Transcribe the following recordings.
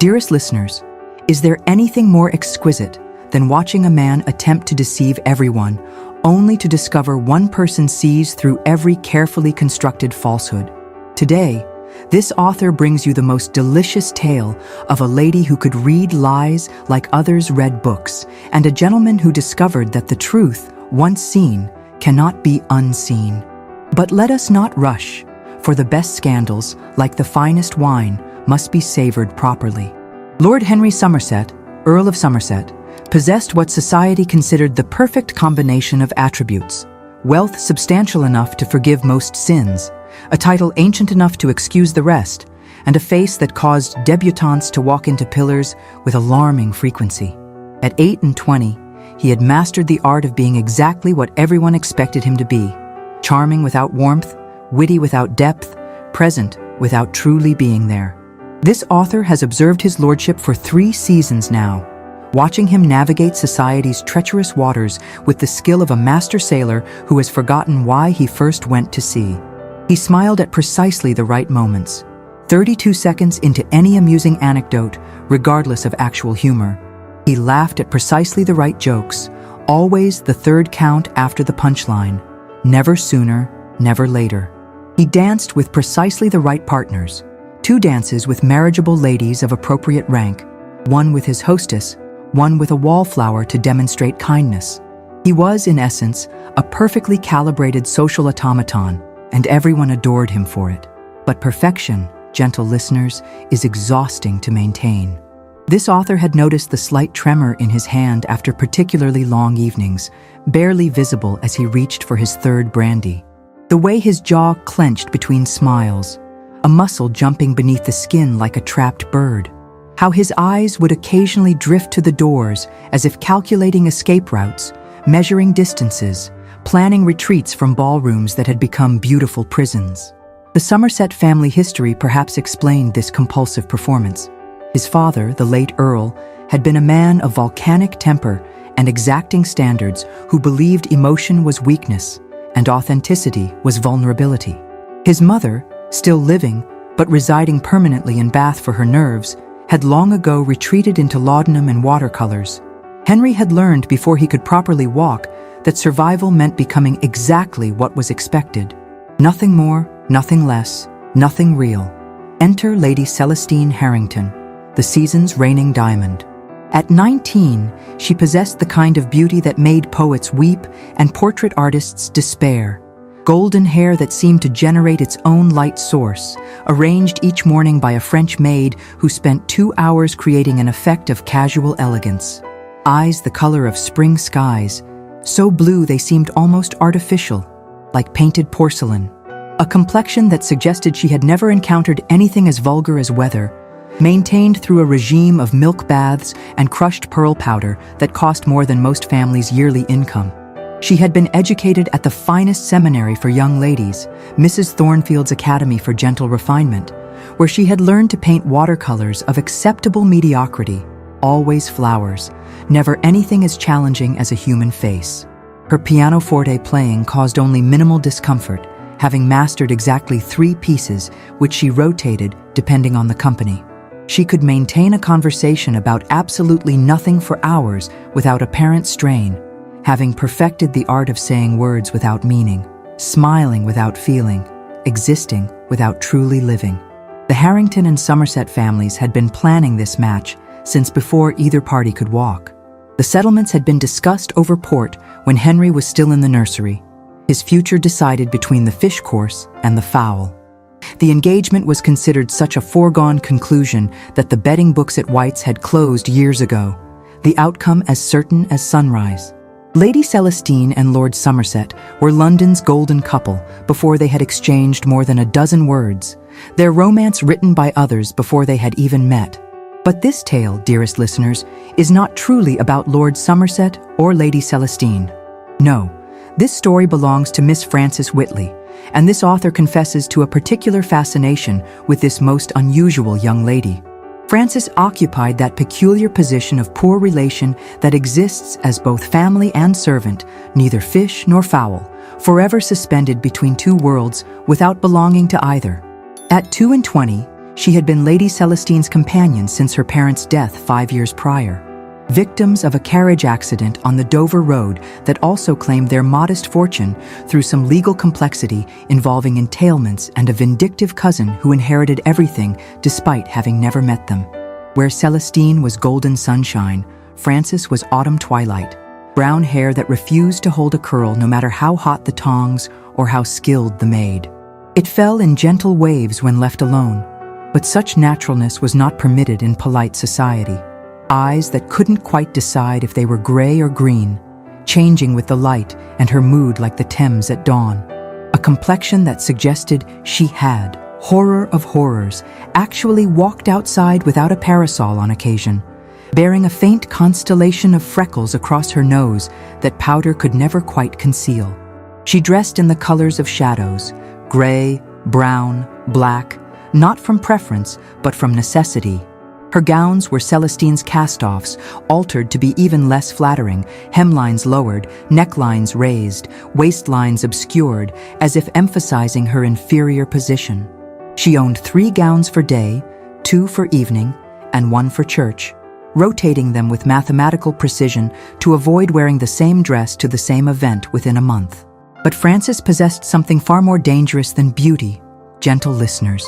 Dearest listeners, is there anything more exquisite than watching a man attempt to deceive everyone, only to discover one person sees through every carefully constructed falsehood? Today, this author brings you the most delicious tale of a lady who could read lies like others read books, and a gentleman who discovered that the truth, once seen, cannot be unseen. But let us not rush, for the best scandals, like the finest wine, must be savored properly. Lord Henry Somerset, Earl of Somerset, possessed what society considered the perfect combination of attributes: wealth substantial enough to forgive most sins, a title ancient enough to excuse the rest, and a face that caused debutantes to walk into pillars with alarming frequency. At 28, he had mastered the art of being exactly what everyone expected him to be: charming without warmth, witty without depth, present without truly being there. This author has observed his lordship for 3 seasons now, watching him navigate society's treacherous waters with the skill of a master sailor who has forgotten why he first went to sea. He smiled at precisely the right moments, 32 seconds into any amusing anecdote, regardless of actual humor. He laughed at precisely the right jokes, always the third count after the punchline, never sooner, never later. He danced with precisely the right partners, 2 dances with marriageable ladies of appropriate rank, one with his hostess, one with a wallflower to demonstrate kindness. He was, in essence, a perfectly calibrated social automaton, and everyone adored him for it. But perfection, gentle listeners, is exhausting to maintain. This author had noticed the slight tremor in his hand after particularly long evenings, barely visible as he reached for his 3rd brandy. The way his jaw clenched between smiles, a muscle jumping beneath the skin like a trapped bird. How his eyes would occasionally drift to the doors as if calculating escape routes, measuring distances, planning retreats from ballrooms that had become beautiful prisons. The Somerset family history perhaps explained this compulsive performance. His father, the late Earl, had been a man of volcanic temper and exacting standards who believed emotion was weakness and authenticity was vulnerability. His mother, still living but residing permanently in Bath for her nerves, had long ago retreated into laudanum and watercolors. Henry had learned before he could properly walk that survival meant becoming exactly what was expected. Nothing more, nothing less, nothing real. Enter Lady Celestine Harrington, the season's reigning diamond. At 19, she possessed the kind of beauty that made poets weep and portrait artists despair. Golden hair that seemed to generate its own light source, arranged each morning by a French maid who spent 2 hours creating an effect of casual elegance. Eyes the color of spring skies, so blue they seemed almost artificial, like painted porcelain. A complexion that suggested she had never encountered anything as vulgar as weather, maintained through a regime of milk baths and crushed pearl powder that cost more than most families' yearly income. She had been educated at the finest seminary for young ladies, Mrs. Thornfield's Academy for Gentle Refinement, where she had learned to paint watercolors of acceptable mediocrity, always flowers, never anything as challenging as a human face. Her pianoforte playing caused only minimal discomfort, having mastered exactly 3 pieces, which she rotated depending on the company. She could maintain a conversation about absolutely nothing for hours without apparent strain, having perfected the art of saying words without meaning, smiling without feeling, existing without truly living. The Harrington and Somerset families had been planning this match since before either party could walk. The settlements had been discussed over port when Henry was still in the nursery, his future decided between the fish course and the fowl. The engagement was considered such a foregone conclusion that the betting books at White's had closed years ago, the outcome as certain as sunrise. Lady Celestine and Lord Somerset were London's golden couple before they had exchanged more than a dozen words, their romance written by others before they had even met. But this tale, dearest listeners, is not truly about Lord Somerset or Lady Celestine. No, this story belongs to Miss Frances Whitley, and this author confesses to a particular fascination with this most unusual young lady. Frances occupied that peculiar position of poor relation that exists as both family and servant, neither fish nor fowl, forever suspended between 2 worlds without belonging to either. At 22, She had been Lady Celestine's companion since her parents' death 5 years prior. Victims of a carriage accident on the Dover Road that also claimed their modest fortune through some legal complexity involving entailments and a vindictive cousin who inherited everything despite having never met them. Where Celestine was golden sunshine, Frances was autumn twilight, brown hair that refused to hold a curl no matter how hot the tongs or how skilled the maid. It fell in gentle waves when left alone, but such naturalness was not permitted in polite society. Eyes that couldn't quite decide if they were gray or green, changing with the light and her mood like the Thames at dawn. A complexion that suggested she had, horror of horrors, actually walked outside without a parasol on occasion, bearing a faint constellation of freckles across her nose that powder could never quite conceal. She dressed in the colors of shadows, gray, brown, black, not from preference, but from necessity. Her gowns were Celestine's cast-offs, altered to be even less flattering, hemlines lowered, necklines raised, waistlines obscured, as if emphasizing her inferior position. She owned 3 gowns for day, 2 for evening, and 1 for church, rotating them with mathematical precision to avoid wearing the same dress to the same event within a month. But Frances possessed something far more dangerous than beauty, gentle listeners.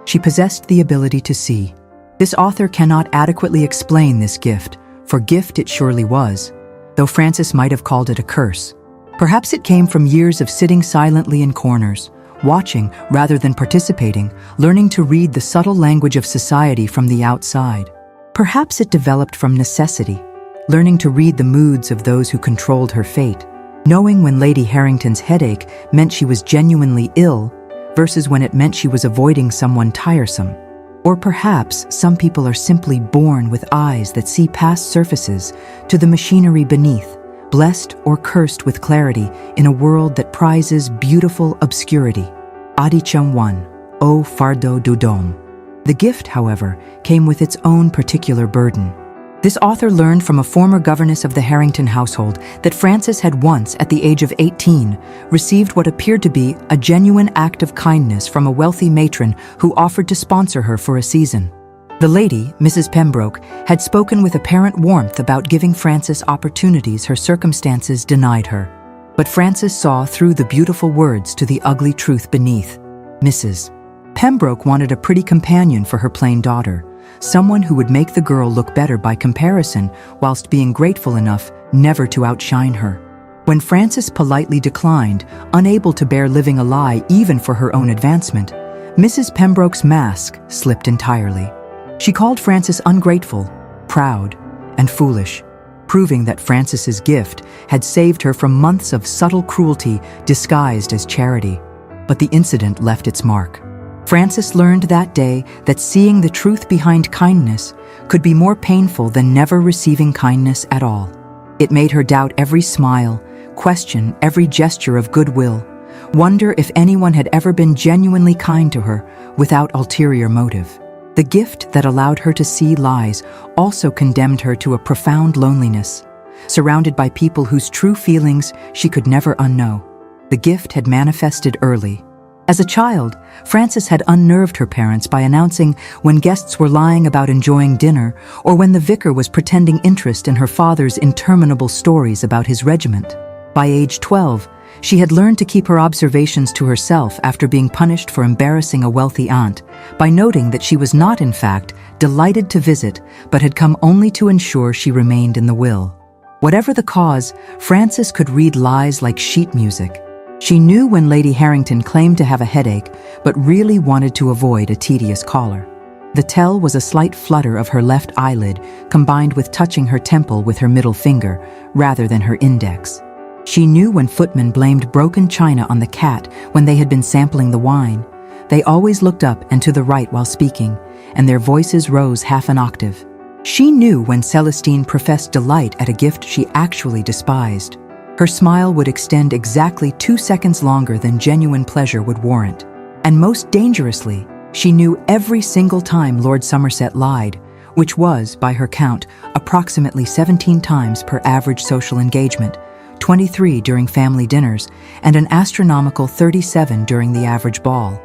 She possessed the ability to see. This author cannot adequately explain this gift, for gift it surely was, though Frances might have called it a curse. Perhaps it came from years of sitting silently in corners, watching rather than participating, learning to read the subtle language of society from the outside. Perhaps it developed from necessity, learning to read the moods of those who controlled her fate, knowing when Lady Harrington's headache meant she was genuinely ill versus when it meant she was avoiding someone tiresome. Or perhaps some people are simply born with eyes that see past surfaces to the machinery beneath, blessed or cursed with clarity in a world that prizes beautiful obscurity. Adichum 1, O Fardo du Dôme. The gift, however, came with its own particular burden. This author learned from a former governess of the Harrington household that Frances had once, at the age of 18, received what appeared to be a genuine act of kindness from a wealthy matron who offered to sponsor her for a season. The lady, Mrs. Pembroke, had spoken with apparent warmth about giving Frances opportunities her circumstances denied her. But Frances saw through the beautiful words to the ugly truth beneath. Mrs. Pembroke wanted a pretty companion for her plain daughter, someone who would make the girl look better by comparison whilst being grateful enough never to outshine her. When Frances politely declined, unable to bear living a lie even for her own advancement, Mrs. Pembroke's mask slipped entirely. She called Frances ungrateful, proud, and foolish, proving that Frances's gift had saved her from months of subtle cruelty disguised as charity. But the incident left its mark. Frances learned that day that seeing the truth behind kindness could be more painful than never receiving kindness at all. It made her doubt every smile, question every gesture of goodwill, wonder if anyone had ever been genuinely kind to her without ulterior motive. The gift that allowed her to see lies also condemned her to a profound loneliness, surrounded by people whose true feelings she could never unknow. The gift had manifested early. As a child, Frances had unnerved her parents by announcing when guests were lying about enjoying dinner or when the vicar was pretending interest in her father's interminable stories about his regiment. By age 12, she had learned to keep her observations to herself after being punished for embarrassing a wealthy aunt by noting that she was not, in fact, delighted to visit, but had come only to ensure she remained in the will. Whatever the cause, Frances could read lies like sheet music. She knew when Lady Harrington claimed to have a headache, but really wanted to avoid a tedious caller. The tell was a slight flutter of her left eyelid, combined with touching her temple with her middle finger, rather than her index. She knew when footmen blamed broken china on the cat when they had been sampling the wine. They always looked up and to the right while speaking, and their voices rose half an octave. She knew when Celestine professed delight at a gift she actually despised. Her smile would extend exactly 2 seconds longer than genuine pleasure would warrant. And most dangerously, she knew every single time Lord Somerset lied, which was, by her count, approximately 17 times per average social engagement, 23 during family dinners, and an astronomical 37 during the average ball.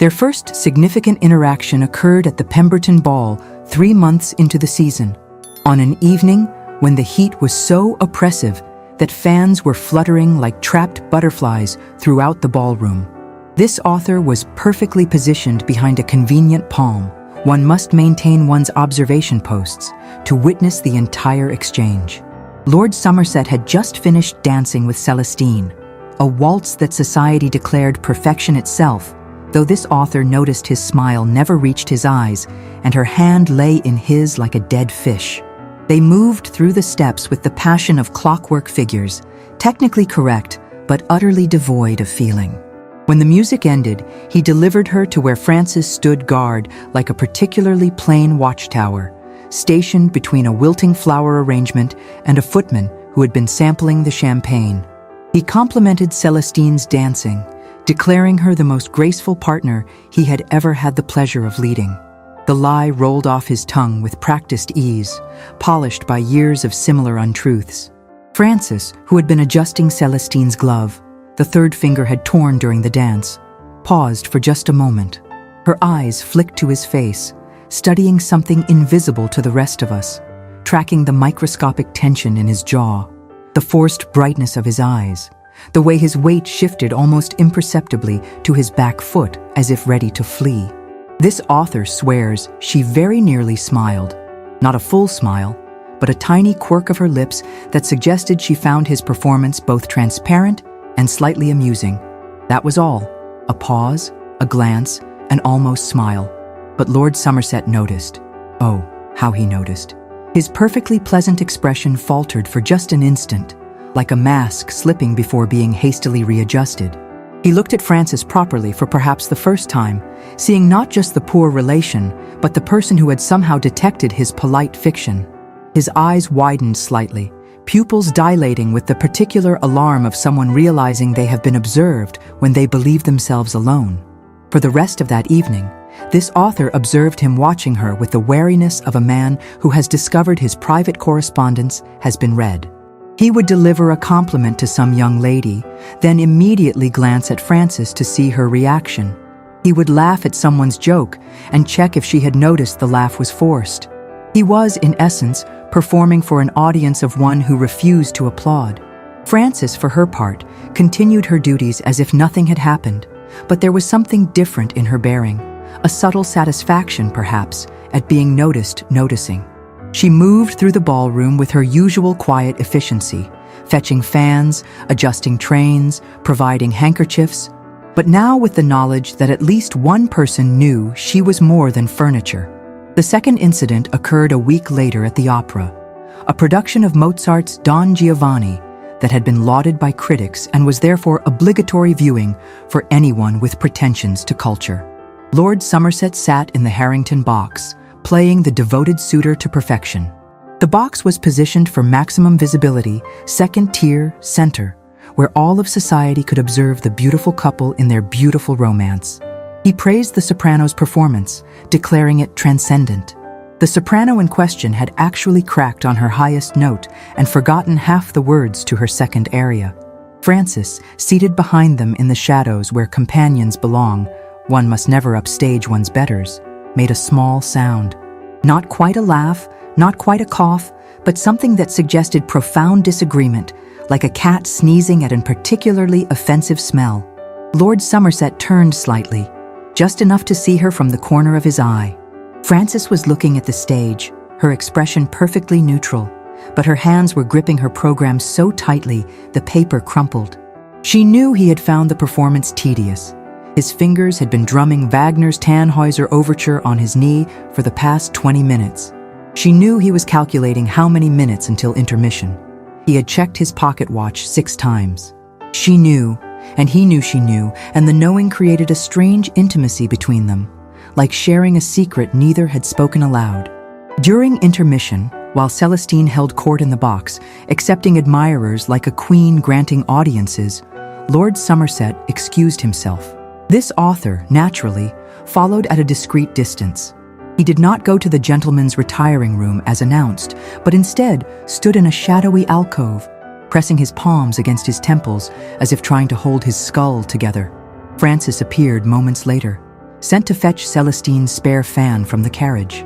Their first significant interaction occurred at the Pemberton Ball 3 months into the season, on an evening when the heat was so oppressive that fans were fluttering like trapped butterflies throughout the ballroom. This author was perfectly positioned behind a convenient palm. One must maintain one's observation posts to witness the entire exchange. Lord Somerset had just finished dancing with Celestine, a waltz that society declared perfection itself, though this author noticed his smile never reached his eyes and her hand lay in his like a dead fish. They moved through the steps with the passion of clockwork figures, technically correct, but utterly devoid of feeling. When the music ended, he delivered her to where Francis stood guard like a particularly plain watchtower, stationed between a wilting flower arrangement and a footman who had been sampling the champagne. He complimented Celestine's dancing, declaring her the most graceful partner he had ever had the pleasure of leading. The lie rolled off his tongue with practiced ease, polished by years of similar untruths. Francis, who had been adjusting Celestine's glove, the third finger had torn during the dance, paused for just a moment. Her eyes flicked to his face, studying something invisible to the rest of us, tracking the microscopic tension in his jaw, the forced brightness of his eyes, the way his weight shifted almost imperceptibly to his back foot as if ready to flee. This author swears she very nearly smiled. Not a full smile, but a tiny quirk of her lips that suggested she found his performance both transparent and slightly amusing. That was all. A pause, a glance, an almost smile. But Lord Somerset noticed. Oh, how he noticed. His perfectly pleasant expression faltered for just an instant, like a mask slipping before being hastily readjusted. He looked at Francis properly for perhaps the first time, seeing not just the poor relation, but the person who had somehow detected his polite fiction. His eyes widened slightly, pupils dilating with the particular alarm of someone realizing they have been observed when they believe themselves alone. For the rest of that evening, this author observed him watching her with the wariness of a man who has discovered his private correspondence has been read. He would deliver a compliment to some young lady, then immediately glance at Frances to see her reaction. He would laugh at someone's joke and check if she had noticed the laugh was forced. He was, in essence, performing for an audience of one who refused to applaud. Frances, for her part, continued her duties as if nothing had happened, but there was something different in her bearing, a subtle satisfaction, perhaps, at being noticing. She moved through the ballroom with her usual quiet efficiency, fetching fans, adjusting trains, providing handkerchiefs, but now with the knowledge that at least one person knew she was more than furniture. The second incident occurred a week later at the opera, a production of Mozart's Don Giovanni that had been lauded by critics and was therefore obligatory viewing for anyone with pretensions to culture. Lord Somerset sat in the Harrington box, playing the devoted suitor to perfection. The box was positioned for maximum visibility, second tier, center, where all of society could observe the beautiful couple in their beautiful romance. He praised the soprano's performance, declaring it transcendent. The soprano in question had actually cracked on her highest note and forgotten half the words to her second aria. Frances, seated behind them in the shadows where companions belong, one must never upstage one's betters, made a small sound. Not quite a laugh, not quite a cough, but something that suggested profound disagreement, like a cat sneezing at a particularly offensive smell. Lord Somerset turned slightly, just enough to see her from the corner of his eye. Frances was looking at the stage, her expression perfectly neutral, but her hands were gripping her program so tightly the paper crumpled. She knew he had found the performance tedious. His fingers had been drumming Wagner's Tannhäuser Overture on his knee for the past 20 minutes. She knew he was calculating how many minutes until intermission. He had checked his pocket watch 6 times. She knew, and he knew she knew, and the knowing created a strange intimacy between them, like sharing a secret neither had spoken aloud. During intermission, while Celestine held court in the box, accepting admirers like a queen granting audiences, Lord Somerset excused himself. This author, naturally, followed at a discreet distance. He did not go to the gentleman's retiring room as announced, but instead stood in a shadowy alcove, pressing his palms against his temples as if trying to hold his skull together. Frances appeared moments later, sent to fetch Celestine's spare fan from the carriage.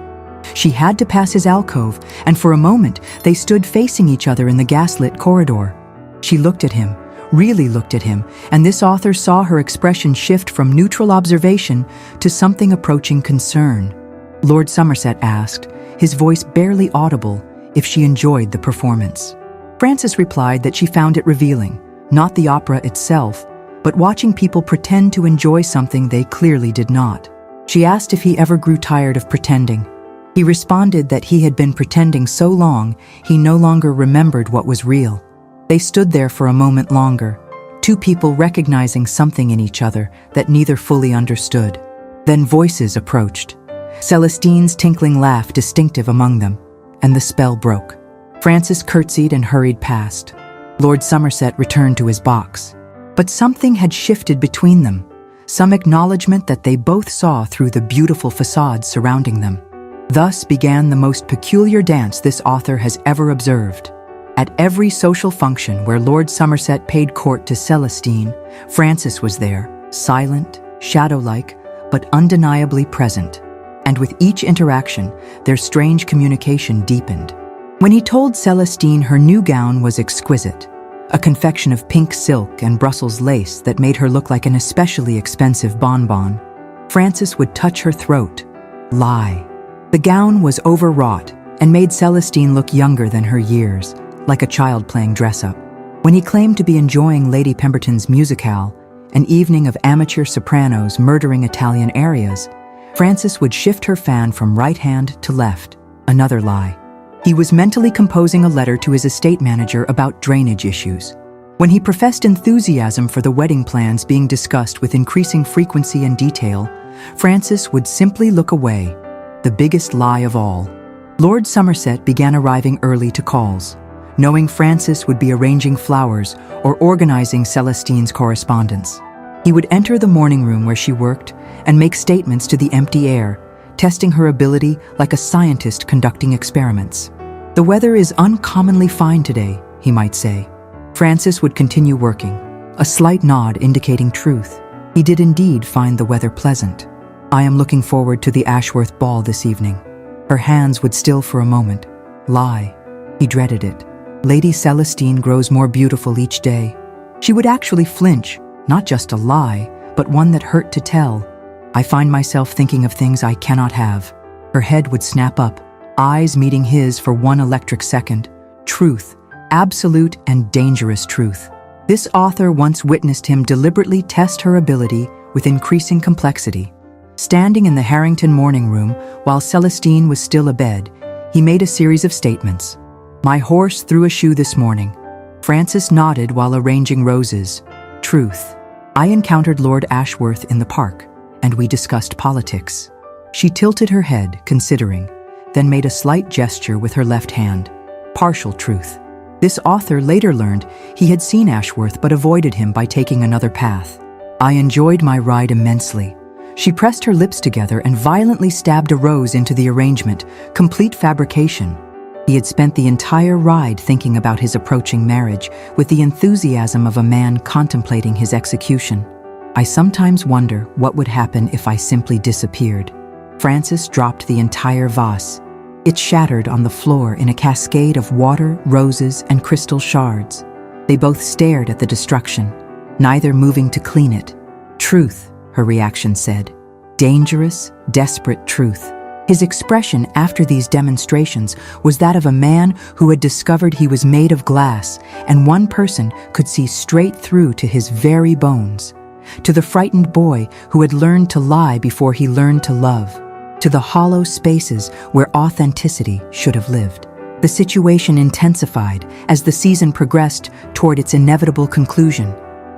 She had to pass his alcove, and for a moment they stood facing each other in the gaslit corridor. She looked at him, really looked at him, and this author saw her expression shift from neutral observation to something approaching concern. Lord Somerset asked, his voice barely audible, if she enjoyed the performance. Frances replied that she found it revealing, not the opera itself, but watching people pretend to enjoy something they clearly did not. She asked if he ever grew tired of pretending. He responded that he had been pretending so long he no longer remembered what was real. They stood there for a moment longer, two people recognizing something in each other that neither fully understood. Then voices approached. Celestine's tinkling laugh distinctive among them, and the spell broke. Frances curtsied and hurried past. Lord Somerset returned to his box. But something had shifted between them, some acknowledgement that they both saw through the beautiful facades surrounding them. Thus began the most peculiar dance this author has ever observed. At every social function where Lord Somerset paid court to Celestine, Frances was there, silent, shadow-like, but undeniably present. And with each interaction, their strange communication deepened. When he told Celestine her new gown was exquisite, a confection of pink silk and Brussels lace that made her look like an especially expensive bonbon, Frances would touch her throat, lie. The gown was overwrought and made Celestine look younger than her years, like a child playing dress-up. When he claimed to be enjoying Lady Pemberton's musicale, an evening of amateur sopranos murdering Italian arias, Frances would shift her fan from right hand to left, another lie. He was mentally composing a letter to his estate manager about drainage issues. When he professed enthusiasm for the wedding plans being discussed with increasing frequency and detail, Frances would simply look away, the biggest lie of all. Lord Somerset began arriving early to calls, knowing Frances would be arranging flowers or organizing Celestine's correspondence. He would enter the morning room where she worked and make statements to the empty air, testing her ability like a scientist conducting experiments. "The weather is uncommonly fine today," he might say. Frances would continue working, a slight nod indicating truth. He did indeed find the weather pleasant. "I am looking forward to the Ashworth ball this evening." Her hands would still for a moment. Lie. He dreaded it. "Lady Celestine grows more beautiful each day." She would actually flinch, not just a lie, but one that hurt to tell. "I find myself thinking of things I cannot have." Her head would snap up, eyes meeting his for one electric second. Truth, absolute and dangerous truth. This author once witnessed him deliberately test her ability with increasing complexity. Standing in the Harrington morning room while Celestine was still abed, he made a series of statements. "My horse threw a shoe this morning." Frances nodded while arranging roses. Truth. "I encountered Lord Ashworth in the park, and we discussed politics." She tilted her head, considering, then made a slight gesture with her left hand. Partial truth. This author later learned he had seen Ashworth but avoided him by taking another path. "I enjoyed my ride immensely." She pressed her lips together and violently stabbed a rose into the arrangement, complete fabrication. He had spent the entire ride thinking about his approaching marriage with the enthusiasm of a man contemplating his execution. "I sometimes wonder what would happen if I simply disappeared." Frances dropped the entire vase. It shattered on the floor in a cascade of water, roses, and crystal shards. They both stared at the destruction, neither moving to clean it. "Truth," her reaction said. Dangerous, desperate truth. His expression after these demonstrations was that of a man who had discovered he was made of glass, and one person could see straight through to his very bones. To the frightened boy who had learned to lie before he learned to love. To the hollow spaces where authenticity should have lived. The situation intensified as the season progressed toward its inevitable conclusion.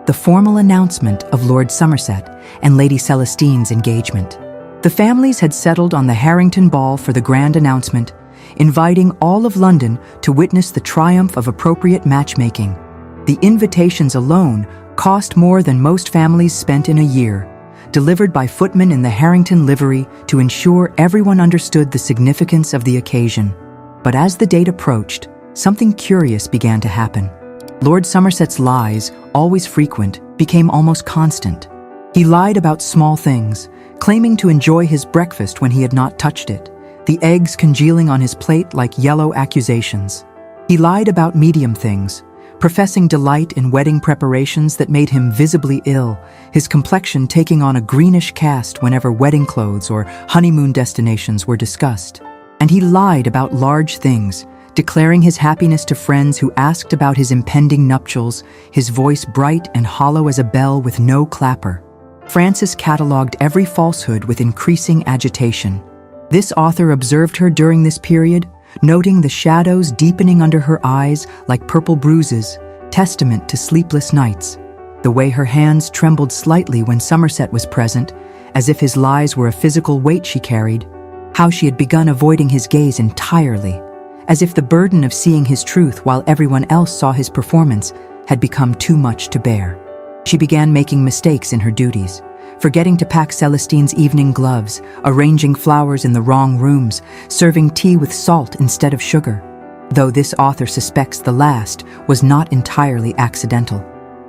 The formal announcement of Lord Somerset and Lady Celestine's engagement. The families had settled on the Harrington Ball for the grand announcement, inviting all of London to witness the triumph of appropriate matchmaking. The invitations alone cost more than most families spent in a year, delivered by footmen in the Harrington livery to ensure everyone understood the significance of the occasion. But as the date approached, something curious began to happen. Lord Somerset's lies, always frequent, became almost constant. He lied about small things, claiming to enjoy his breakfast when he had not touched it, the eggs congealing on his plate like yellow accusations. He lied about medium things, professing delight in wedding preparations that made him visibly ill, his complexion taking on a greenish cast whenever wedding clothes or honeymoon destinations were discussed. And he lied about large things, declaring his happiness to friends who asked about his impending nuptials, his voice bright and hollow as a bell with no clapper. Frances catalogued every falsehood with increasing agitation. This author observed her during this period, noting the shadows deepening under her eyes like purple bruises, testament to sleepless nights. The way her hands trembled slightly when Somerset was present, as if his lies were a physical weight she carried. How she had begun avoiding his gaze entirely, as if the burden of seeing his truth while everyone else saw his performance had become too much to bear. She began making mistakes in her duties, forgetting to pack Celestine's evening gloves, arranging flowers in the wrong rooms, serving tea with salt instead of sugar. Though this author suspects the last was not entirely accidental.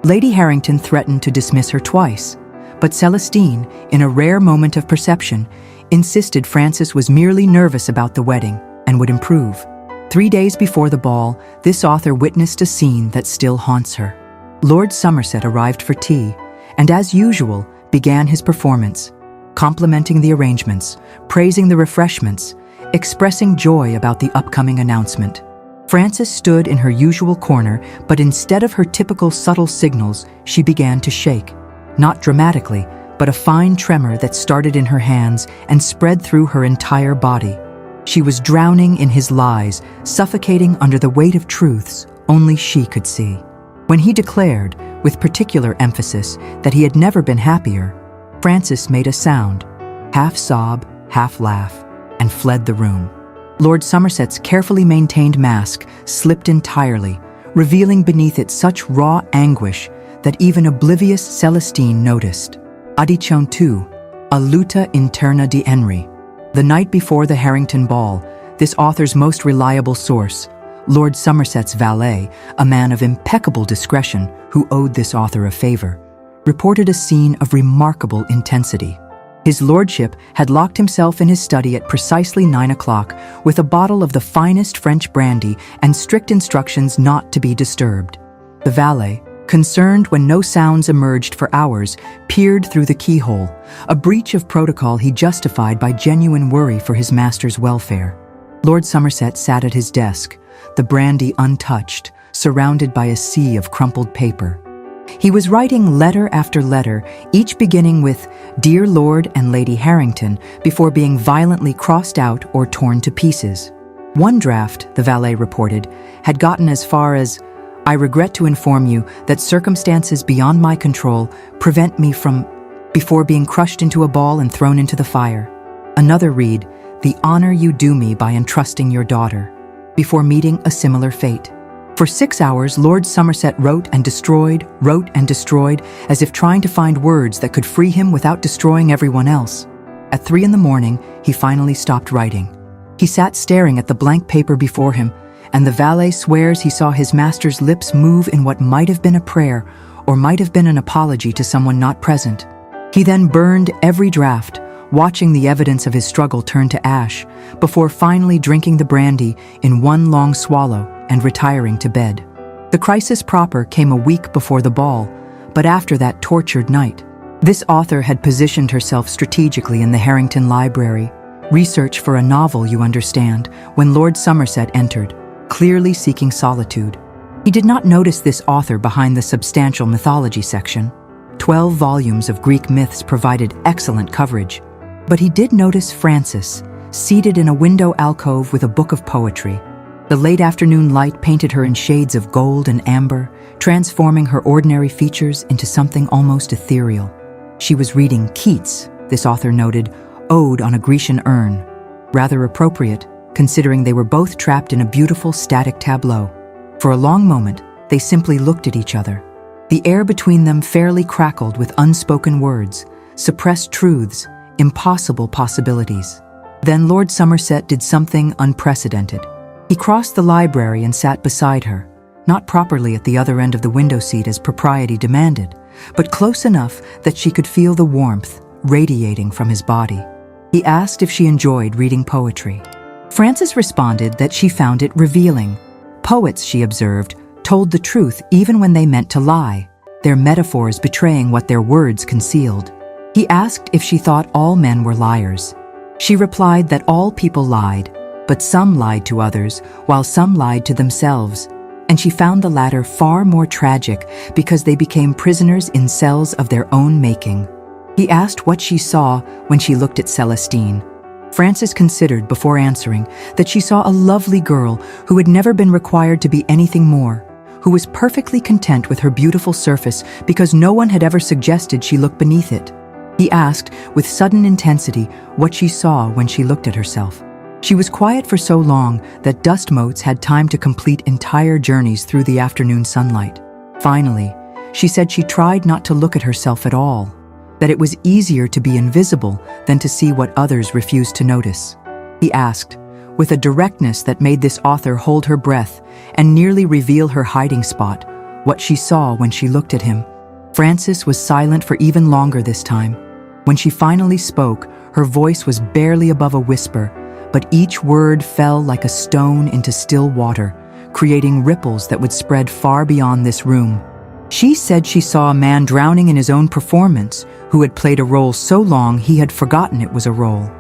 Lady Harrington threatened to dismiss her twice, but Celestine, in a rare moment of perception, insisted Frances was merely nervous about the wedding and would improve. 3 days before the ball, this author witnessed a scene that still haunts her. Lord Somerset arrived for tea, and as usual, began his performance, complimenting the arrangements, praising the refreshments, expressing joy about the upcoming announcement. Frances stood in her usual corner, but instead of her typical subtle signals, she began to shake. Not dramatically, but a fine tremor that started in her hands and spread through her entire body. She was drowning in his lies, suffocating under the weight of truths only she could see. When he declared, with particular emphasis, that he had never been happier, Frances made a sound, half sob, half laugh, and fled the room. Lord Somerset's carefully maintained mask slipped entirely, revealing beneath it such raw anguish that even oblivious Celestine noticed. Adicion 2, a luta interna di Henry. The night before the Harrington ball, this author's most reliable source, Lord Somerset's valet, a man of impeccable discretion who owed this author a favor, reported a scene of remarkable intensity. His lordship had locked himself in his study at precisely 9 o'clock with a bottle of the finest French brandy and strict instructions not to be disturbed. The valet, concerned when no sounds emerged for hours, peered through the keyhole, a breach of protocol he justified by genuine worry for his master's welfare. Lord Somerset sat at his desk, the brandy untouched, surrounded by a sea of crumpled paper. He was writing letter after letter, each beginning with "Dear Lord and Lady Harrington," before being violently crossed out or torn to pieces. One draft, the valet reported, had gotten as far as, "I regret to inform you that circumstances beyond my control prevent me from," before being crushed into a ball and thrown into the fire. Another read, "The honor you do me by entrusting your daughter," before meeting a similar fate. For 6 hours, Lord Somerset wrote and destroyed, as if trying to find words that could free him without destroying everyone else. At 3 in the morning, he finally stopped writing. He sat staring at the blank paper before him, and the valet swears he saw his master's lips move in what might have been a prayer or might have been an apology to someone not present. He then burned every draft, watching the evidence of his struggle turn to ash, before finally drinking the brandy in one long swallow and retiring to bed. The crisis proper came a week before the ball, but after that tortured night. This author had positioned herself strategically in the Harrington Library, research for a novel, you understand, when Lord Somerset entered, clearly seeking solitude. He did not notice this author behind the substantial mythology section. 12 volumes of Greek myths provided excellent coverage. But he did notice Frances, seated in a window alcove with a book of poetry. The late afternoon light painted her in shades of gold and amber, transforming her ordinary features into something almost ethereal. She was reading Keats, this author noted, Ode on a Grecian Urn. Rather appropriate, considering they were both trapped in a beautiful static tableau. For a long moment, they simply looked at each other. The air between them fairly crackled with unspoken words, suppressed truths, impossible possibilities. Then Lord Somerset did something unprecedented. He crossed the library and sat beside her, not properly at the other end of the window seat as propriety demanded, but close enough that she could feel the warmth radiating from his body. He asked if she enjoyed reading poetry. Frances responded that she found it revealing. Poets, she observed, told the truth even when they meant to lie, their metaphors betraying what their words concealed. He asked if she thought all men were liars. She replied that all people lied, but some lied to others, while some lied to themselves, and she found the latter far more tragic because they became prisoners in cells of their own making. He asked what she saw when she looked at Celestine. Frances considered before answering that she saw a lovely girl who had never been required to be anything more, who was perfectly content with her beautiful surface because no one had ever suggested she look beneath it. He asked, with sudden intensity, what she saw when she looked at herself. She was quiet for so long that dust motes had time to complete entire journeys through the afternoon sunlight. Finally, she said she tried not to look at herself at all, that it was easier to be invisible than to see what others refused to notice. He asked, with a directness that made this author hold her breath and nearly reveal her hiding spot, what she saw when she looked at him. Frances was silent for even longer this time. When she finally spoke, her voice was barely above a whisper, but each word fell like a stone into still water, creating ripples that would spread far beyond this room. She said she saw a man drowning in his own performance, who had played a role so long he had forgotten it was a role.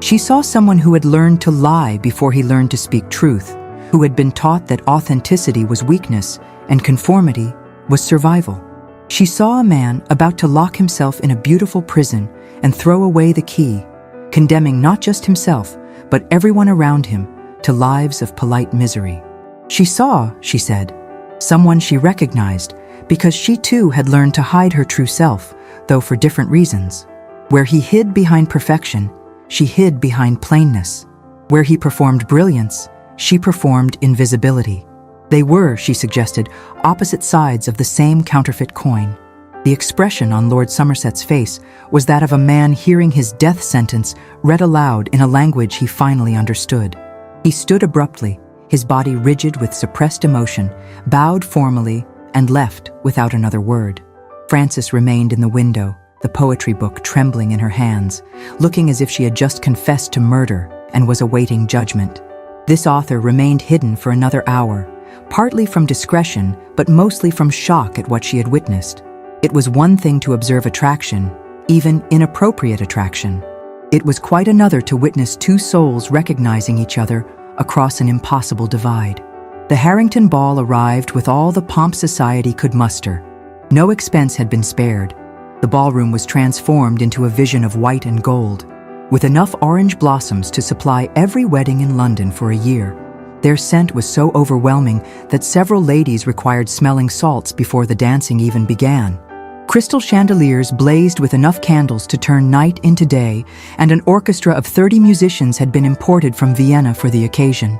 She saw someone who had learned to lie before he learned to speak truth, who had been taught that authenticity was weakness and conformity was survival. She saw a man about to lock himself in a beautiful prison and throw away the key, condemning not just himself, but everyone around him to lives of polite misery. She saw, she said, someone she recognized because she too had learned to hide her true self, though for different reasons. Where he hid behind perfection, she hid behind plainness. Where he performed brilliance, she performed invisibility. They were, she suggested, opposite sides of the same counterfeit coin. The expression on Lord Somerset's face was that of a man hearing his death sentence read aloud in a language he finally understood. He stood abruptly, his body rigid with suppressed emotion, bowed formally, and left without another word. Frances remained in the window, the poetry book trembling in her hands, looking as if she had just confessed to murder and was awaiting judgment. This author remained hidden for another hour, partly from discretion, but mostly from shock at what she had witnessed. It was one thing to observe attraction, even inappropriate attraction. It was quite another to witness two souls recognizing each other across an impossible divide. The Harrington ball arrived with all the pomp society could muster. No expense had been spared. The ballroom was transformed into a vision of white and gold, with enough orange blossoms to supply every wedding in London for a year. Their scent was so overwhelming that several ladies required smelling salts before the dancing even began. Crystal chandeliers blazed with enough candles to turn night into day, and an orchestra of 30 musicians had been imported from Vienna for the occasion.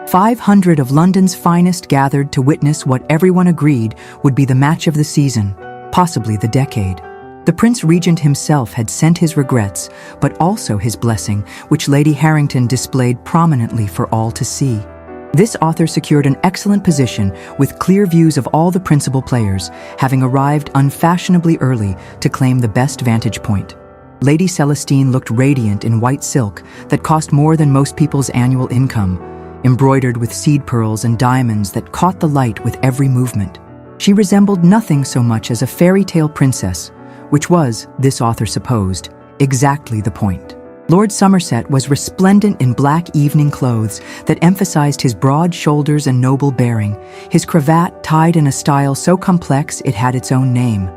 500 of London's finest gathered to witness what everyone agreed would be the match of the season, possibly the decade. The Prince Regent himself had sent his regrets, but also his blessing, which Lady Harrington displayed prominently for all to see. This author secured an excellent position with clear views of all the principal players, having arrived unfashionably early to claim the best vantage point. Lady Celestine looked radiant in white silk that cost more than most people's annual income, embroidered with seed pearls and diamonds that caught the light with every movement. She resembled nothing so much as a fairy tale princess, which was, this author supposed, exactly the point. Lord Somerset was resplendent in black evening clothes that emphasized his broad shoulders and noble bearing, his cravat tied in a style so complex it had its own name,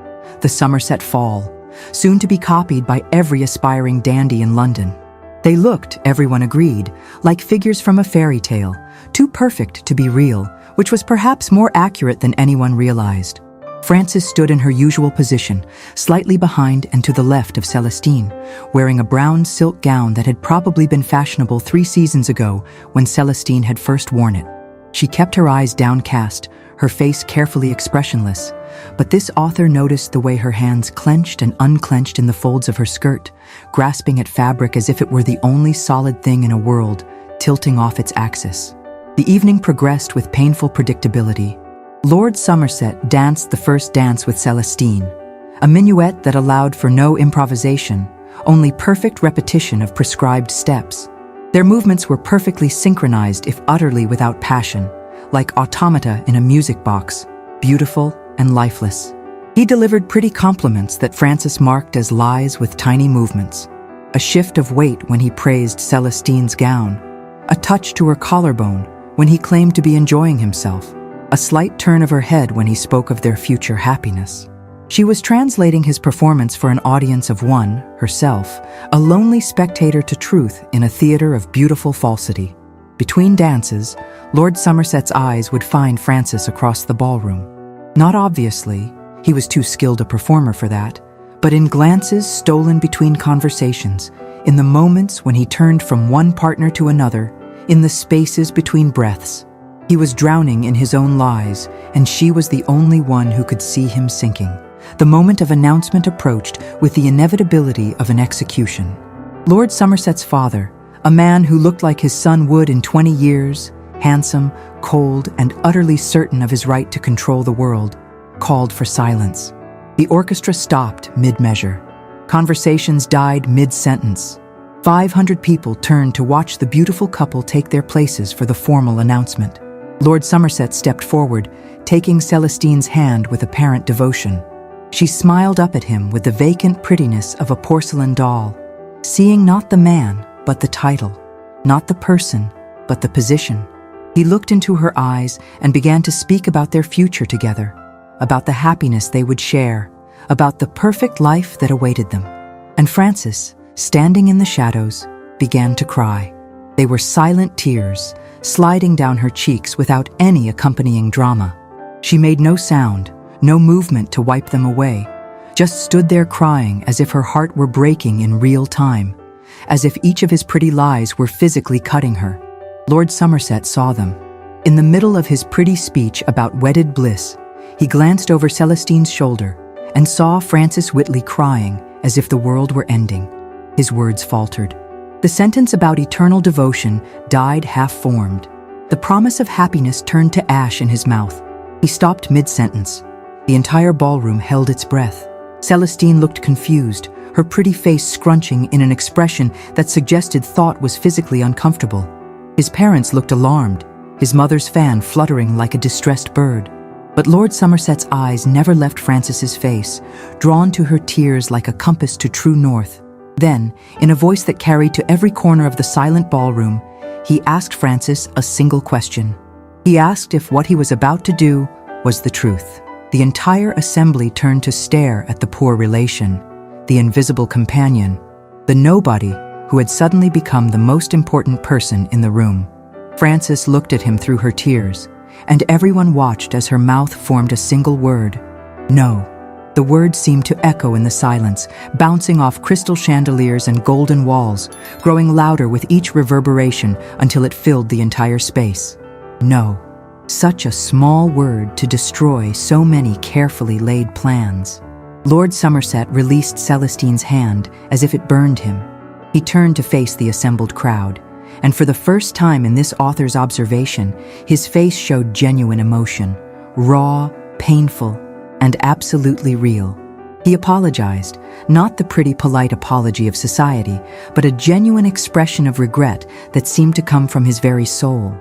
the Somerset Fall, soon to be copied by every aspiring dandy in London. They looked, everyone agreed, like figures from a fairy tale, too perfect to be real, which was perhaps more accurate than anyone realized. Frances stood in her usual position, slightly behind and to the left of Celestine, wearing a brown silk gown that had probably been fashionable 3 seasons ago when Celestine had first worn it. She kept her eyes downcast, her face carefully expressionless, but this author noticed the way her hands clenched and unclenched in the folds of her skirt, grasping at fabric as if it were the only solid thing in a world, tilting off its axis. The evening progressed with painful predictability. Lord Somerset danced the first dance with Celestine, a minuet that allowed for no improvisation, only perfect repetition of prescribed steps. Their movements were perfectly synchronized if utterly without passion, like automata in a music box, beautiful and lifeless. He delivered pretty compliments that Francis marked as lies with tiny movements. A shift of weight when he praised Celestine's gown, a touch to her collarbone when he claimed to be enjoying himself, a slight turn of her head when he spoke of their future happiness. She was translating his performance for an audience of one, herself, a lonely spectator to truth in a theater of beautiful falsity. Between dances, Lord Somerset's eyes would find Francis across the ballroom. Not obviously, he was too skilled a performer for that, but in glances stolen between conversations, in the moments when he turned from one partner to another, in the spaces between breaths. He was drowning in his own lies, and she was the only one who could see him sinking. The moment of announcement approached with the inevitability of an execution. Lord Somerset's father, a man who looked like his son would in 20 years, handsome, cold, and utterly certain of his right to control the world, called for silence. The orchestra stopped mid-measure. Conversations died mid-sentence. 500 people turned to watch the beautiful couple take their places for the formal announcement. Lord Somerset stepped forward, taking Celestine's hand with apparent devotion. She smiled up at him with the vacant prettiness of a porcelain doll, seeing not the man, but the title, not the person, but the position. He looked into her eyes and began to speak about their future together, about the happiness they would share, about the perfect life that awaited them. And Francis, standing in the shadows, began to cry. They were silent tears, sliding down her cheeks without any accompanying drama. She made no sound, no movement to wipe them away, just stood there crying as if her heart were breaking in real time, as if each of his pretty lies were physically cutting her. Lord Somerset saw them. In the middle of his pretty speech about wedded bliss, he glanced over Celestine's shoulder and saw Francis Whitley crying as if the world were ending. His words faltered. The sentence about eternal devotion died half-formed. The promise of happiness turned to ash in his mouth. He stopped mid-sentence. The entire ballroom held its breath. Celestine looked confused, her pretty face scrunching in an expression that suggested thought was physically uncomfortable. His parents looked alarmed, his mother's fan fluttering like a distressed bird. But Lord Somerset's eyes never left Francis's face, drawn to her tears like a compass to true north. Then, in a voice that carried to every corner of the silent ballroom, he asked Francis a single question. He asked if what he was about to do was the truth. The entire assembly turned to stare at the poor relation, the invisible companion, the nobody who had suddenly become the most important person in the room. Francis looked at him through her tears, and everyone watched as her mouth formed a single word. No. The word seemed to echo in the silence, bouncing off crystal chandeliers and golden walls, growing louder with each reverberation until it filled the entire space. No. Such a small word to destroy so many carefully laid plans. Lord Somerset released Celestine's hand as if it burned him. He turned to face the assembled crowd, and for the first time in this author's observation, his face showed genuine emotion, raw, painful, and absolutely real. He apologized, not the pretty polite apology of society, but a genuine expression of regret that seemed to come from his very soul.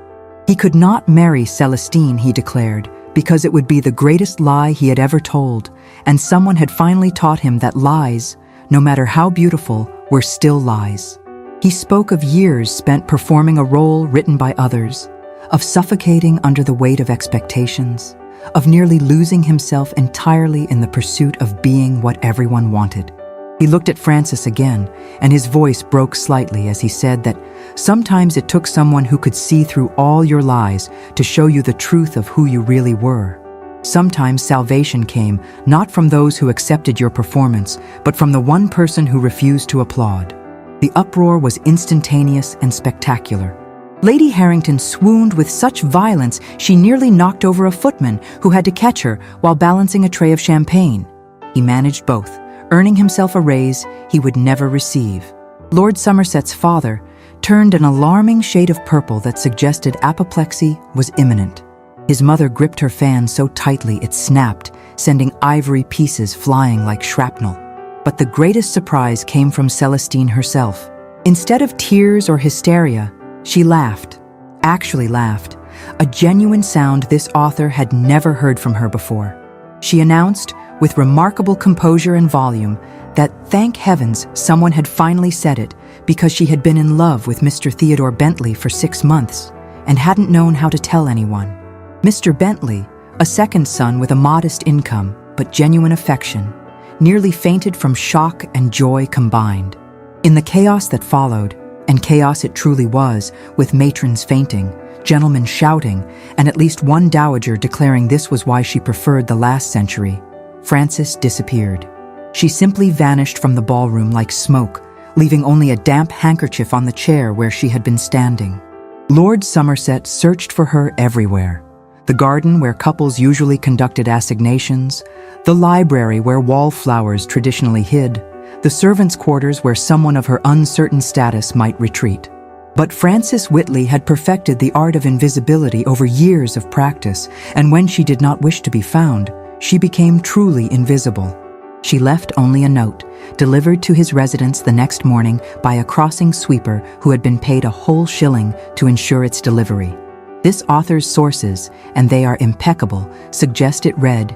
He could not marry Celestine, he declared, because it would be the greatest lie he had ever told, and someone had finally taught him that lies, no matter how beautiful, were still lies. He spoke of years spent performing a role written by others, of suffocating under the weight of expectations, of nearly losing himself entirely in the pursuit of being what everyone wanted. He looked at Francis again, and his voice broke slightly as he said that sometimes it took someone who could see through all your lies to show you the truth of who you really were. Sometimes salvation came not from those who accepted your performance, but from the one person who refused to applaud. The uproar was instantaneous and spectacular. Lady Harrington swooned with such violence she nearly knocked over a footman who had to catch her while balancing a tray of champagne. He managed both, earning himself a raise he would never receive. Lord Somerset's father turned an alarming shade of purple that suggested apoplexy was imminent. His mother gripped her fan so tightly it snapped, sending ivory pieces flying like shrapnel. But the greatest surprise came from Celestine herself. Instead of tears or hysteria, she laughed, actually laughed, a genuine sound this author had never heard from her before. She announced, with remarkable composure and volume, that thank heavens someone had finally said it because she had been in love with Mr. Theodore Bentley for 6 months and hadn't known how to tell anyone. Mr. Bentley, a second son with a modest income but genuine affection, nearly fainted from shock and joy combined. In the chaos that followed, and chaos it truly was, with matrons fainting, gentlemen shouting, and at least one dowager declaring this was why she preferred the last century, Frances disappeared. She simply vanished from the ballroom like smoke, leaving only a damp handkerchief on the chair where she had been standing. Lord Somerset searched for her everywhere. The garden where couples usually conducted assignations, the library where wallflowers traditionally hid, the servants' quarters where someone of her uncertain status might retreat. But Frances Whitley had perfected the art of invisibility over years of practice, and when she did not wish to be found, she became truly invisible. She left only a note, delivered to his residence the next morning by a crossing sweeper who had been paid a whole shilling to ensure its delivery. This author's sources, and they are impeccable, suggest it read,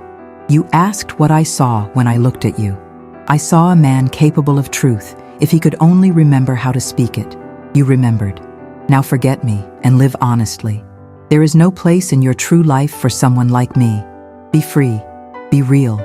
"You asked what I saw when I looked at you. I saw a man capable of truth, if he could only remember how to speak it. You remembered. Now forget me and live honestly. There is no place in your true life for someone like me. Be free, be real,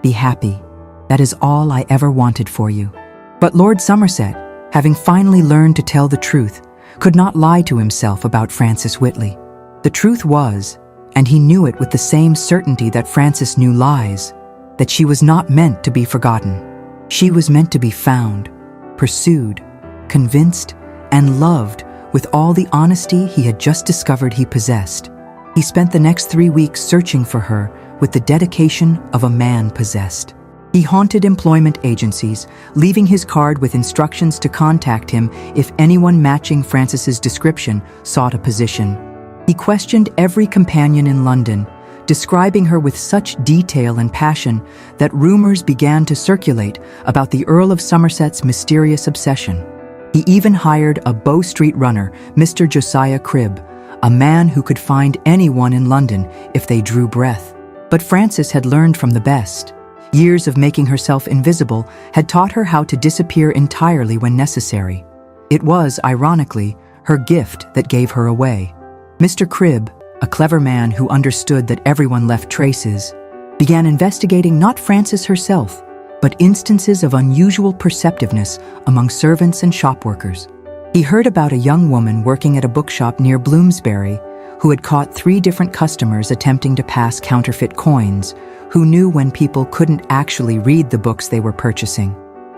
be happy. That is all I ever wanted for you." But Lord Somerset, having finally learned to tell the truth, could not lie to himself about Frances Whitley. The truth was, and he knew it with the same certainty that Frances knew lies, that she was not meant to be forgotten. She was meant to be found, pursued, convinced, and loved with all the honesty he had just discovered he possessed. He spent the next 3 weeks searching for her with the dedication of a man possessed. He haunted employment agencies, leaving his card with instructions to contact him if anyone matching Frances's description sought a position. He questioned every companion in London, describing her with such detail and passion that rumors began to circulate about the Earl of Somerset's mysterious obsession. He even hired a Bow Street runner, Mr. Josiah Cribb, a man who could find anyone in London if they drew breath. But Frances had learned from the best. Years of making herself invisible had taught her how to disappear entirely when necessary. It was, ironically, her gift that gave her away. Mr. Cribb, a clever man who understood that everyone left traces, began investigating not Frances herself, but instances of unusual perceptiveness among servants and shop workers. He heard about a young woman working at a bookshop near Bloomsbury who had caught 3 different customers attempting to pass counterfeit coins, who knew when people couldn't actually read the books they were purchasing,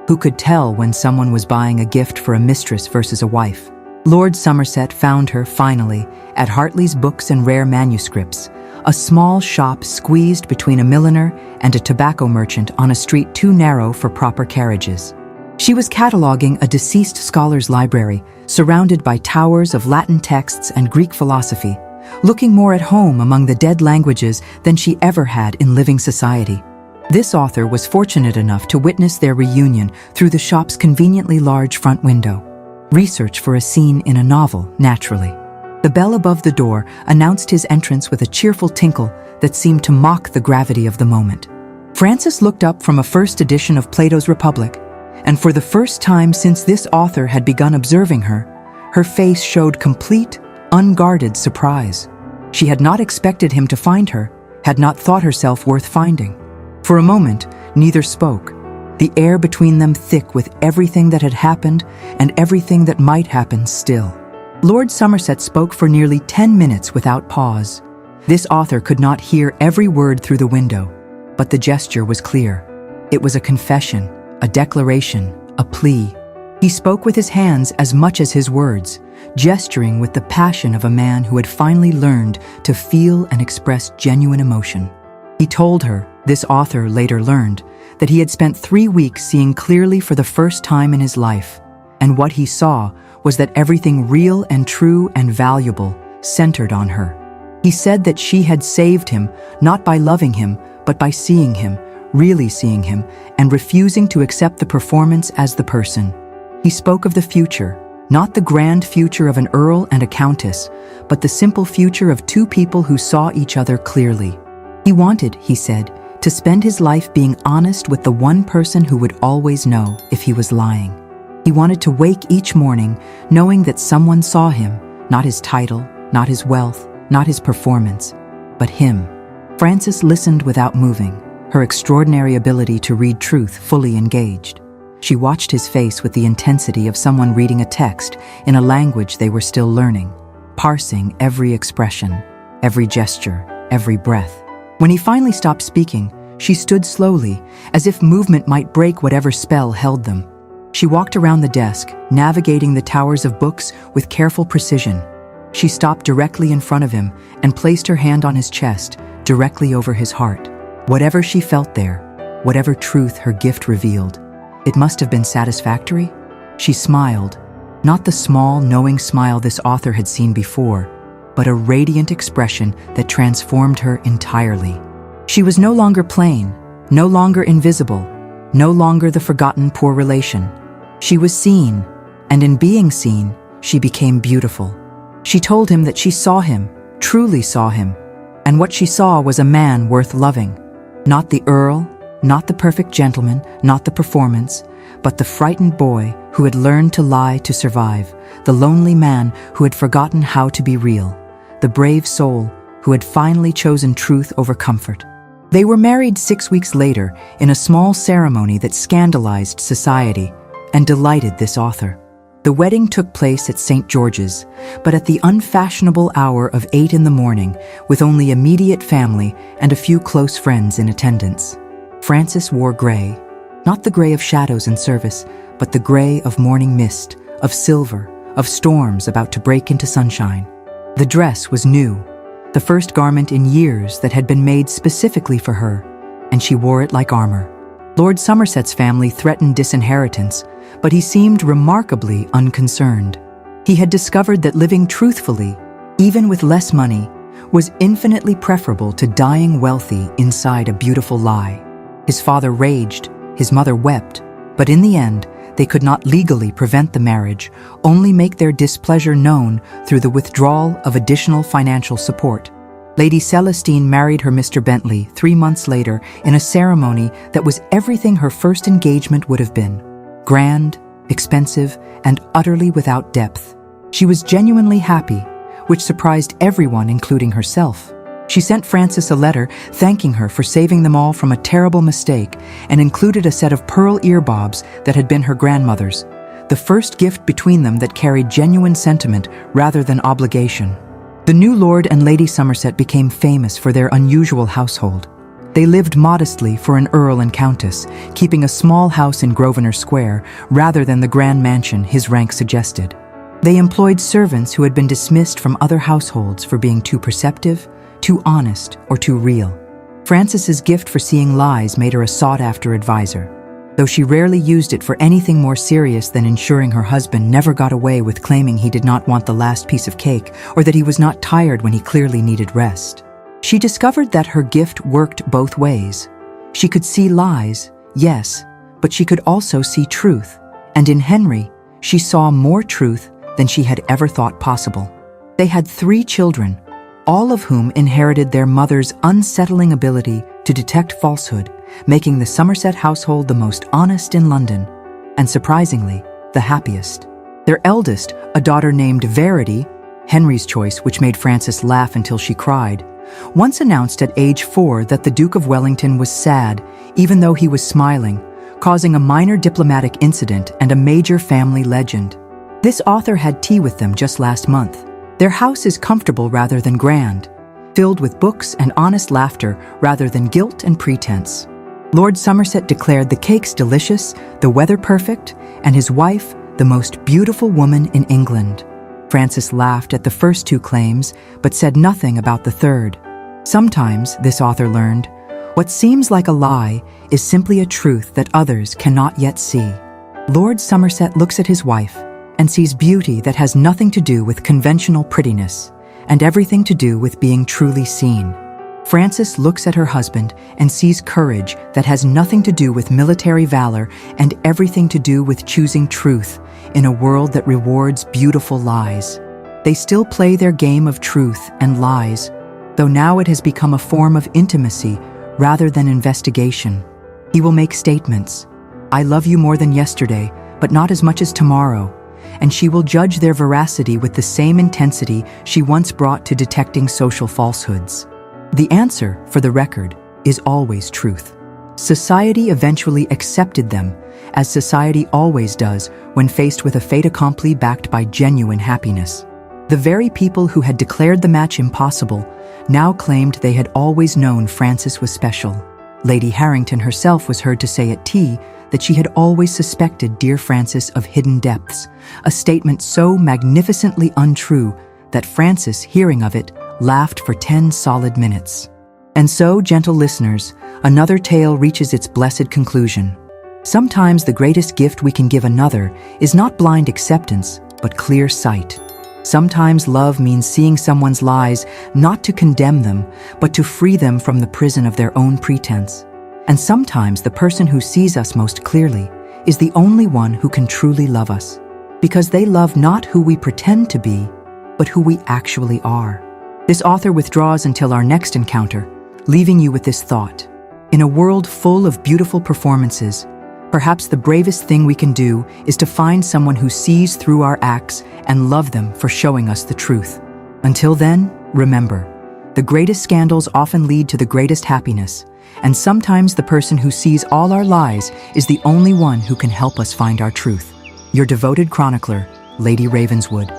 who could tell when someone was buying a gift for a mistress versus a wife. Lord Somerset found her, finally, at Hartley's Books and Rare Manuscripts, a small shop squeezed between a milliner and a tobacco merchant on a street too narrow for proper carriages. She was cataloging a deceased scholar's library, surrounded by towers of Latin texts and Greek philosophy, looking more at home among the dead languages than she ever had in living society. This author was fortunate enough to witness their reunion through the shop's conveniently large front window. Research for a scene in a novel, naturally. The bell above the door announced his entrance with a cheerful tinkle that seemed to mock the gravity of the moment. Frances looked up from a first edition of Plato's Republic, and for the first time since this author had begun observing her, her face showed complete, unguarded surprise. She had not expected him to find her, had not thought herself worth finding. For a moment, neither spoke, the air between them thick with everything that had happened and everything that might happen still. Lord Somerset spoke for nearly 10 minutes without pause. This author could not hear every word through the window, but the gesture was clear. It was a confession, a declaration, a plea. He spoke with his hands as much as his words, gesturing with the passion of a man who had finally learned to feel and express genuine emotion. He told her, this author later learned, that he had spent 3 weeks seeing clearly for the first time in his life, and what he saw was that everything real and true and valuable centered on her. He said that she had saved him, not by loving him, but by seeing him, really seeing him, and refusing to accept the performance as the person. He spoke of the future, not the grand future of an earl and a countess, but the simple future of two people who saw each other clearly. He wanted, he said, to spend his life being honest with the one person who would always know if he was lying. He wanted to wake each morning knowing that someone saw him, not his title, not his wealth, not his performance, but him. Frances listened without moving, her extraordinary ability to read truth fully engaged. She watched his face with the intensity of someone reading a text in a language they were still learning, parsing every expression, every gesture, every breath. When he finally stopped speaking, she stood slowly, as if movement might break whatever spell held them. She walked around the desk, navigating the towers of books with careful precision. She stopped directly in front of him and placed her hand on his chest, directly over his heart. Whatever she felt there, whatever truth her gift revealed, it must have been satisfactory. She smiled, not the small, knowing smile this author had seen before, but a radiant expression that transformed her entirely. She was no longer plain, no longer invisible, no longer the forgotten poor relation. She was seen, and in being seen, she became beautiful. She told him that she saw him, truly saw him, and what she saw was a man worth loving. Not the earl, not the perfect gentleman, not the performance, but the frightened boy who had learned to lie to survive, the lonely man who had forgotten how to be real, the brave soul who had finally chosen truth over comfort. They were married 6 weeks later in a small ceremony that scandalized society and delighted this author. The wedding took place at St. George's, but at the unfashionable hour of 8 in the morning, with only immediate family and a few close friends in attendance. Frances wore gray, not the gray of shadows and service, but the gray of morning mist, of silver, of storms about to break into sunshine. The dress was new, the first garment in years that had been made specifically for her, and she wore it like armor. Lord Somerset's family threatened disinheritance, but he seemed remarkably unconcerned. He had discovered that living truthfully, even with less money, was infinitely preferable to dying wealthy inside a beautiful lie. His father raged, his mother wept, but in the end, they could not legally prevent the marriage, only make their displeasure known through the withdrawal of additional financial support. Lady Celestine married her Mr. Bentley 3 months later in a ceremony that was everything her first engagement would have been. Grand, expensive, and utterly without depth. She was genuinely happy, which surprised everyone, including herself. She sent Frances a letter thanking her for saving them all from a terrible mistake and included a set of pearl earbobs that had been her grandmother's, the first gift between them that carried genuine sentiment rather than obligation. The new Lord and Lady Somerset became famous for their unusual household. They lived modestly for an earl and countess, keeping a small house in Grosvenor Square rather than the grand mansion his rank suggested. They employed servants who had been dismissed from other households for being too perceptive, too honest, or too real. Frances's gift for seeing lies made her a sought-after advisor, though she rarely used it for anything more serious than ensuring her husband never got away with claiming he did not want the last piece of cake or that he was not tired when he clearly needed rest. She discovered that her gift worked both ways. She could see lies, yes, but she could also see truth, and in Henry, she saw more truth than she had ever thought possible. They had 3 children, all of whom inherited their mother's unsettling ability to detect falsehood, making the Somerset household the most honest in London, and surprisingly, the happiest. Their eldest, a daughter named Verity, Henry's choice which made Frances laugh until she cried, once announced at age 4 that the Duke of Wellington was sad, even though he was smiling, causing a minor diplomatic incident and a major family legend. This author had tea with them just last month. Their house is comfortable rather than grand, filled with books and honest laughter rather than guilt and pretense. Lord Somerset declared the cakes delicious, the weather perfect, and his wife the most beautiful woman in England. Frances laughed at the first 2 claims, but said nothing about the third. Sometimes, this author learned, what seems like a lie is simply a truth that others cannot yet see. Lord Somerset looks at his wife and sees beauty that has nothing to do with conventional prettiness and everything to do with being truly seen. Frances looks at her husband and sees courage that has nothing to do with military valor and everything to do with choosing truth in a world that rewards beautiful lies. They still play their game of truth and lies, though now it has become a form of intimacy rather than investigation. He will make statements. I love you more than yesterday, but not as much as tomorrow. And she will judge their veracity with the same intensity she once brought to detecting social falsehoods. The answer, for the record, is always truth. Society eventually accepted them, as society always does when faced with a fait accompli backed by genuine happiness. The very people who had declared the match impossible now claimed they had always known Frances was special. Lady Harrington herself was heard to say at tea that she had always suspected dear Frances of hidden depths, a statement so magnificently untrue that Frances, hearing of it, laughed for 10 solid minutes. And so, gentle listeners, another tale reaches its blessed conclusion. Sometimes the greatest gift we can give another is not blind acceptance, but clear sight. Sometimes love means seeing someone's lies not to condemn them, but to free them from the prison of their own pretense. And sometimes the person who sees us most clearly is the only one who can truly love us, because they love not who we pretend to be, but who we actually are. This author withdraws until our next encounter, leaving you with this thought. In a world full of beautiful performances, perhaps the bravest thing we can do is to find someone who sees through our acts and love them for showing us the truth. Until then, remember, the greatest scandals often lead to the greatest happiness, and sometimes the person who sees all our lies is the only one who can help us find our truth. Your devoted chronicler, Lady Ravenswood.